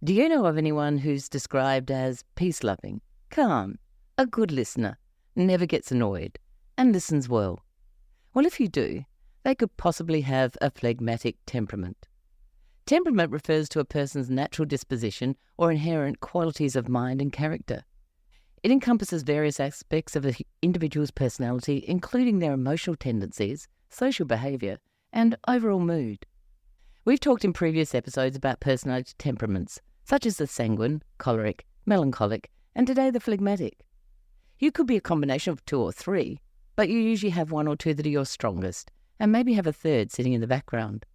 Do you know of anyone who's described as peace-loving, calm, a good listener, never gets annoyed, and listens well? Well, if you do, they could possibly have a phlegmatic temperament. Temperament refers to a person's natural disposition or inherent qualities of mind and character. It encompasses various aspects of an individual's personality, including their emotional tendencies, social behaviour, and overall mood. We've talked in previous episodes about personality temperaments, such as the sanguine, choleric, melancholic, and today the phlegmatic. You could be a combination of 2 or 3, but you usually have 1 or 2 that are your strongest, and maybe have a third sitting in the background.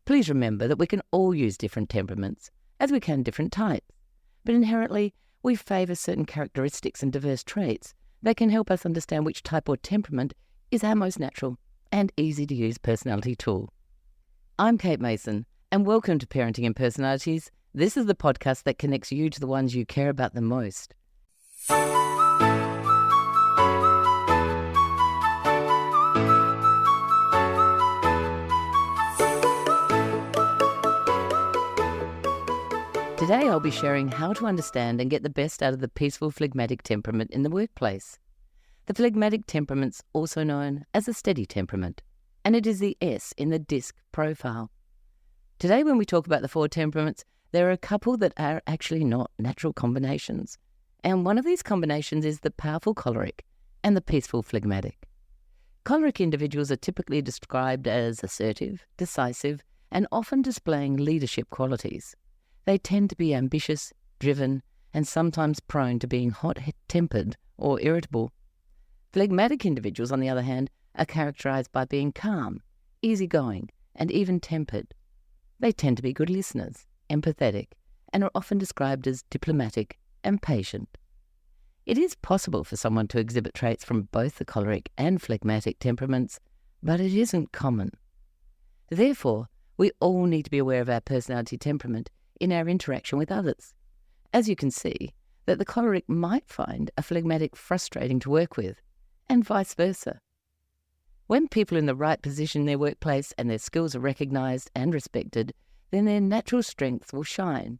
Please remember that we can all use different temperaments, as we can different types, but inherently we favour certain characteristics and diverse traits that can help us understand which type or temperament is our most natural and easy to use personality tool. I'm Kate Mason, and welcome to Parenting and Personalities. This is the podcast that connects you to the ones you care about the most. Today I'll be sharing how to understand and get the best out of the peaceful phlegmatic temperament in the workplace. The phlegmatic temperament's also known as a steady temperament, and it is the S in the DISC profile. Today when we talk about the 4 temperaments, there are a couple that are actually not natural combinations, and one of these combinations is the powerful choleric and the peaceful phlegmatic. Choleric individuals are typically described as assertive, decisive, and often displaying leadership qualities. They tend to be ambitious, driven, and sometimes prone to being hot-tempered or irritable. Phlegmatic individuals, on the other hand, are characterized by being calm, easygoing, and even-tempered. They tend to be good listeners, empathetic, and are often described as diplomatic and patient. It is possible for someone to exhibit traits from both the choleric and phlegmatic temperaments, but it isn't common. Therefore, we all need to be aware of our personality temperament in our interaction with others. As you can see, that the choleric might find a phlegmatic frustrating to work with, and vice versa. When people are in the right position in their workplace and their skills are recognised and respected, then their natural strengths will shine.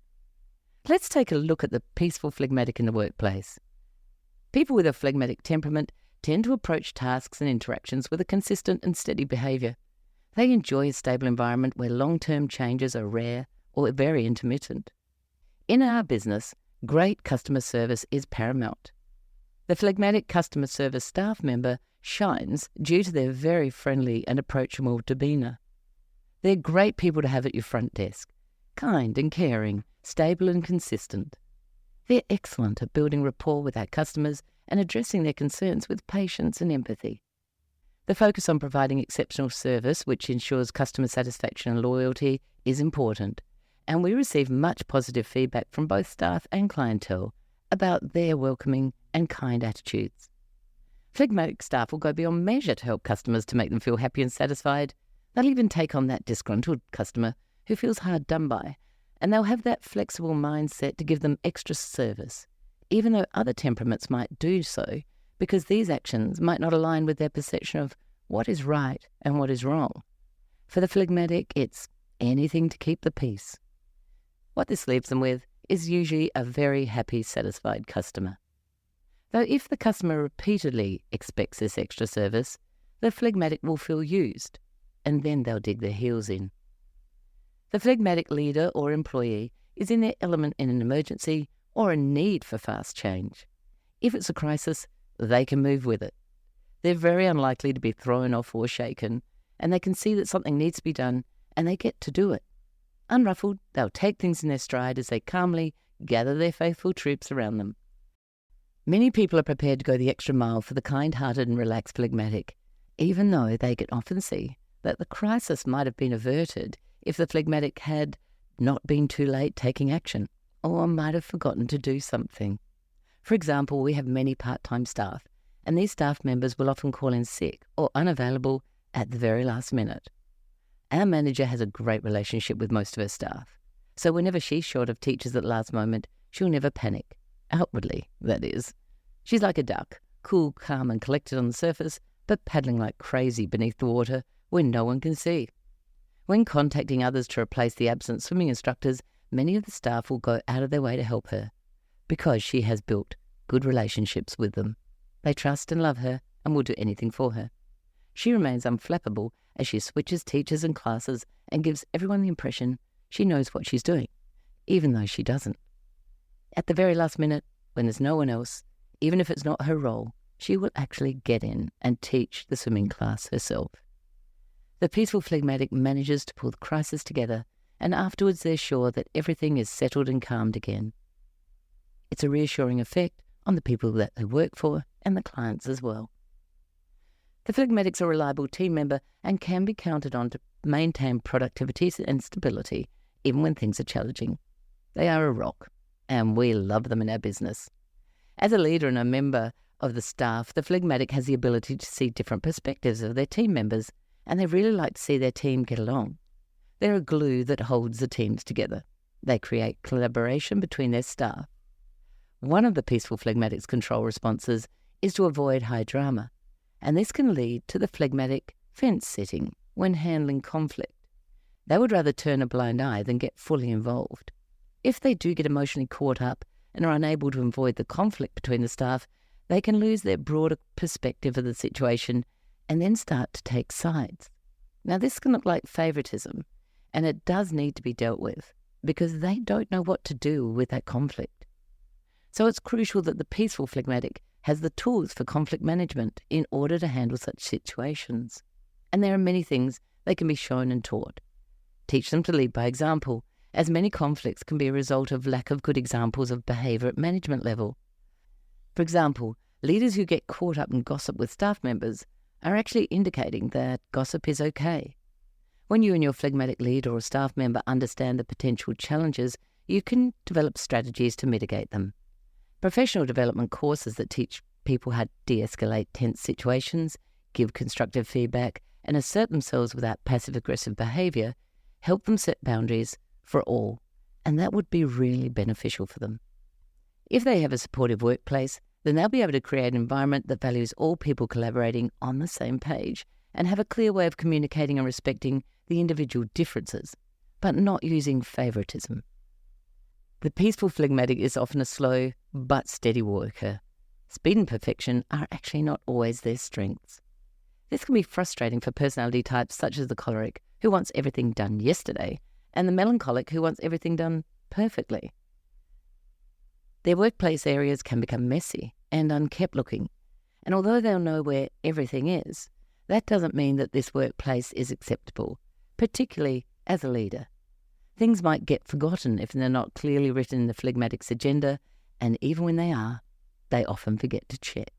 Let's take a look at the peaceful phlegmatic in the workplace. People with a phlegmatic temperament tend to approach tasks and interactions with a consistent and steady behaviour. They enjoy a stable environment where long-term changes are rare or very intermittent. In our business, great customer service is paramount. The phlegmatic customer service staff member shines due to their very friendly and approachable demeanour. They're great people to have at your front desk, kind and caring, stable and consistent. They're excellent at building rapport with our customers and addressing their concerns with patience and empathy. The focus on providing exceptional service, which ensures customer satisfaction and loyalty, is important, and we receive much positive feedback from both staff and clientele about their welcoming and kind attitudes. Phlegmatic staff will go beyond measure to help customers to make them feel happy and satisfied. They'll even take on that disgruntled customer who feels hard done by, and they'll have that flexible mindset to give them extra service, even though other temperaments might do so, because these actions might not align with their perception of what is right and what is wrong. For the phlegmatic, it's anything to keep the peace. What this leaves them with is usually a very happy, satisfied customer. Though if the customer repeatedly expects this extra service, the phlegmatic will feel used, and then they'll dig their heels in. The phlegmatic leader or employee is in their element in an emergency or a need for fast change. If it's a crisis, they can move with it. They're very unlikely to be thrown off or shaken, and they can see that something needs to be done, and they get to do it. Unruffled, they'll take things in their stride as they calmly gather their faithful troops around them. Many people are prepared to go the extra mile for the kind-hearted and relaxed phlegmatic, even though they can often see that the crisis might have been averted if the phlegmatic had not been too late taking action, or might have forgotten to do something. For example, we have many part-time staff, and these staff members will often call in sick or unavailable at the very last minute. Our manager has a great relationship with most of her staff, so whenever she's short of teachers at the last moment, she'll never panic. Outwardly, that is. She's like a duck, cool, calm and collected on the surface, but paddling like crazy beneath the water when no one can see. When contacting others to replace the absent swimming instructors, many of the staff will go out of their way to help her because she has built good relationships with them. They trust and love her and will do anything for her. She remains unflappable as she switches teachers and classes and gives everyone the impression she knows what she's doing, even though she doesn't. At the very last minute, when there's no one else, even if it's not her role, she will actually get in and teach the swimming class herself. The peaceful phlegmatic manages to pull the crisis together, and afterwards they're sure that everything is settled and calmed again. It's a reassuring effect on the people that they work for and the clients as well. The phlegmatics are a reliable team member and can be counted on to maintain productivity and stability even when things are challenging. They are a rock, and we love them in our business. As a leader and a member of the staff, the phlegmatic has the ability to see different perspectives of their team members, and they really like to see their team get along. They're a glue that holds the teams together. They create collaboration between their staff. One of the peaceful phlegmatic's control responses is to avoid high drama, and this can lead to the phlegmatic fence-sitting when handling conflict. They would rather turn a blind eye than get fully involved. If they do get emotionally caught up and are unable to avoid the conflict between the staff, they can lose their broader perspective of the situation and then start to take sides. Now, this can look like favoritism, and it does need to be dealt with because they don't know what to do with that conflict. So it's crucial that the peaceful phlegmatic has the tools for conflict management in order to handle such situations. And there are many things they can be shown and taught. Teach them to lead by example, as many conflicts can be a result of lack of good examples of behaviour at management level. For example, leaders who get caught up in gossip with staff members are actually indicating that gossip is okay. When you and your phlegmatic leader or staff member understand the potential challenges, you can develop strategies to mitigate them. Professional development courses that teach people how to de-escalate tense situations, give constructive feedback, and assert themselves without passive-aggressive behaviour help them set boundaries for all, and that would be really beneficial for them. If they have a supportive workplace, then they'll be able to create an environment that values all people collaborating on the same page and have a clear way of communicating and respecting the individual differences, but not using favouritism. The peaceful phlegmatic is often a slow but steady worker. Speed and perfection are actually not always their strengths. This can be frustrating for personality types such as the choleric, who wants everything done yesterday, and the melancholic, who wants everything done perfectly. Their workplace areas can become messy and unkept looking, and although they'll know where everything is, that doesn't mean that this workplace is acceptable, particularly as a leader. Things might get forgotten if they're not clearly written in the phlegmatic's agenda, and even when they are, they often forget to check.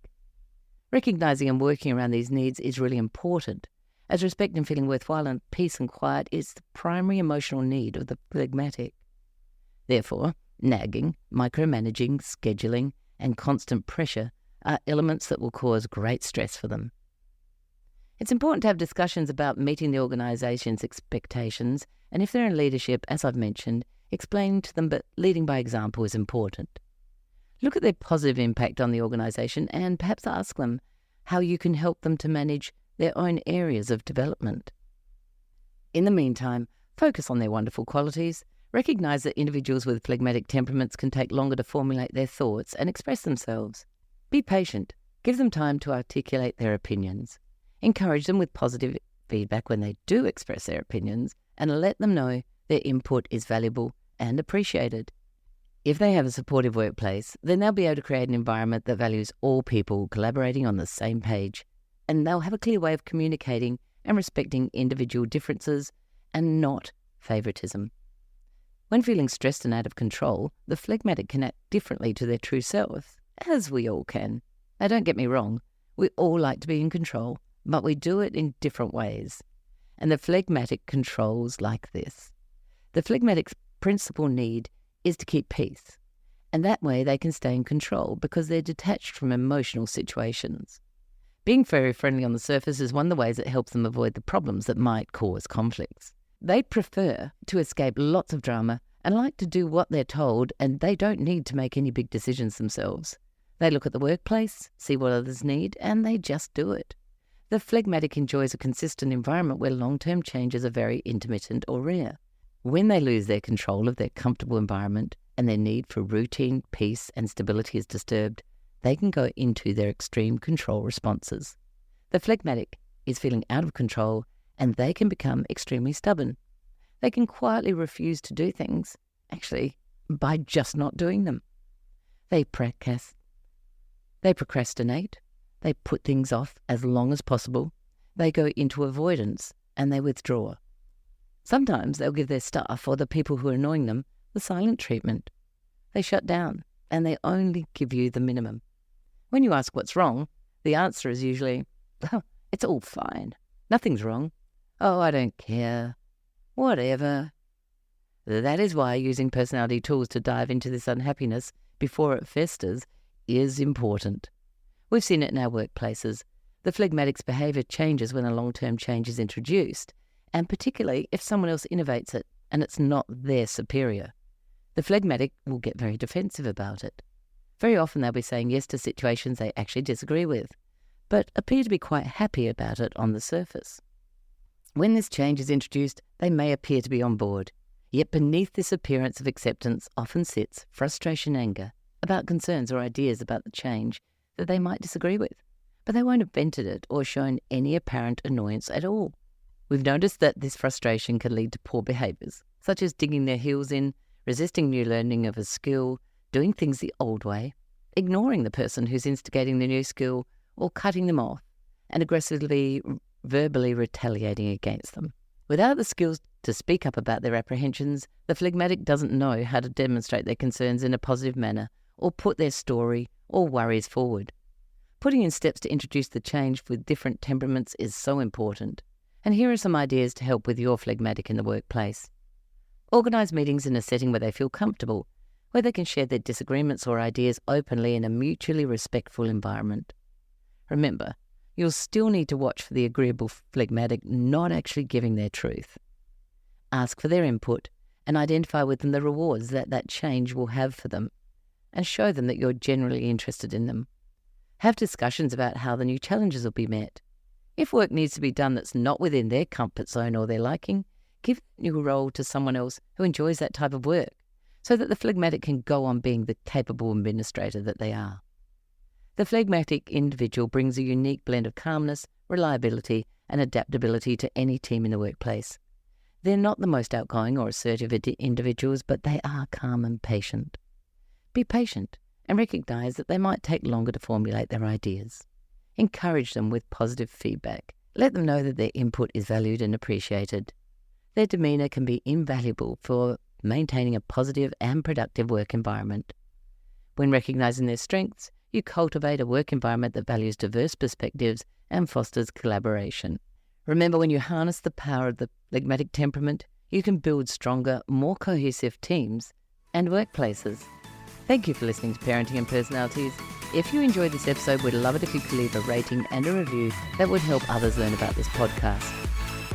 Recognising and working around these needs is really important, as respect and feeling worthwhile and peace and quiet is the primary emotional need of the phlegmatic. Therefore, nagging, micromanaging, scheduling, and constant pressure are elements that will cause great stress for them. It's important to have discussions about meeting the organisation's expectations, and if they're in leadership, as I've mentioned, explaining to them that leading by example is important. Look at their positive impact on the organisation and perhaps ask them how you can help them to manage their own areas of development. In the meantime, focus on their wonderful qualities. Recognise that individuals with phlegmatic temperaments can take longer to formulate their thoughts and express themselves. Be patient. Give them time to articulate their opinions. Encourage them with positive feedback when they do express their opinions, and let them know their input is valuable and appreciated. If they have a supportive workplace, then they'll be able to create an environment that values all people collaborating on the same page, and they'll have a clear way of communicating and respecting individual differences and not favouritism. When feeling stressed and out of control, the phlegmatic can act differently to their true self, as we all can. Now, don't get me wrong, we all like to be in control, but we do it in different ways. And the phlegmatic controls like this. The phlegmatic's principal need is to keep peace, and that way they can stay in control because they're detached from emotional situations. Being very friendly on the surface is one of the ways that helps them avoid the problems that might cause conflicts. They prefer to escape lots of drama and like to do what they're told, and they don't need to make any big decisions themselves. They look at the workplace, see what others need, and they just do it. The phlegmatic enjoys a consistent environment where long-term changes are very intermittent or rare. When they lose their control of their comfortable environment and their need for routine, peace, and stability is disturbed, they can go into their extreme control responses. The phlegmatic is feeling out of control, and they can become extremely stubborn. They can quietly refuse to do things, actually, by just not doing them. They procrastinate, they put things off as long as possible, they go into avoidance, and they withdraw. Sometimes they'll give their staff or the people who are annoying them the silent treatment. They shut down, and they only give you the minimum. When you ask what's wrong, the answer is usually, "Oh, it's all fine. Nothing's wrong. Oh, I don't care. Whatever." That is why using personality tools to dive into this unhappiness before it festers is important. We've seen it in our workplaces. The phlegmatic's behaviour changes when a long-term change is introduced, and particularly if someone else innovates it and it's not their superior. The phlegmatic will get very defensive about it. Very often they'll be saying yes to situations they actually disagree with, but appear to be quite happy about it on the surface. When this change is introduced, they may appear to be on board, yet beneath this appearance of acceptance often sits frustration, anger about concerns or ideas about the change that they might disagree with, but they won't have vented it or shown any apparent annoyance at all. We've noticed that this frustration can lead to poor behaviours, such as digging their heels in, resisting new learning of a skill, doing things the old way, ignoring the person who's instigating the new skill, or cutting them off, and aggressively, verbally retaliating against them. Without the skills to speak up about their apprehensions, the phlegmatic doesn't know how to demonstrate their concerns in a positive manner or put their story or worries forward. Putting in steps to introduce the change with different temperaments is so important. And here are some ideas to help with your phlegmatic in the workplace. Organise meetings in a setting where they feel comfortable, where they can share their disagreements or ideas openly in a mutually respectful environment. Remember, you'll still need to watch for the agreeable phlegmatic not actually giving their truth. Ask for their input and identify with them the rewards that change will have for them, and show them that you're genuinely interested in them. Have discussions about how the new challenges will be met. If work needs to be done that's not within their comfort zone or their liking, give the new role to someone else who enjoys that type of work, so that the phlegmatic can go on being the capable administrator that they are. The phlegmatic individual brings a unique blend of calmness, reliability, and adaptability to any team in the workplace. They're not the most outgoing or assertive individuals, but they are calm and patient. Be patient and recognise that they might take longer to formulate their ideas. Encourage them with positive feedback. Let them know that their input is valued and appreciated. Their demeanour can be invaluable for maintaining a positive and productive work environment. When recognising their strengths, you cultivate a work environment that values diverse perspectives and fosters collaboration. Remember, when you harness the power of the phlegmatic temperament, you can build stronger, more cohesive teams and workplaces. Thank you for listening to Parenting and Personalities. If you enjoyed this episode, we'd love it if you could leave a rating and a review that would help others learn about this podcast.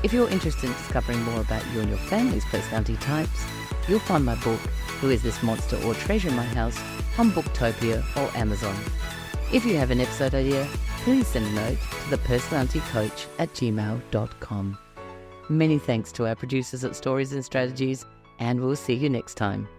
If you're interested in discovering more about you and your family's personality types, you'll find my book, Who Is This Monster or Treasure in My House, on Booktopia or Amazon. If you have an episode idea, please send a note to thepersonalitycoach@gmail.com. Many thanks to our producers at Stories and Strategies, and we'll see you next time.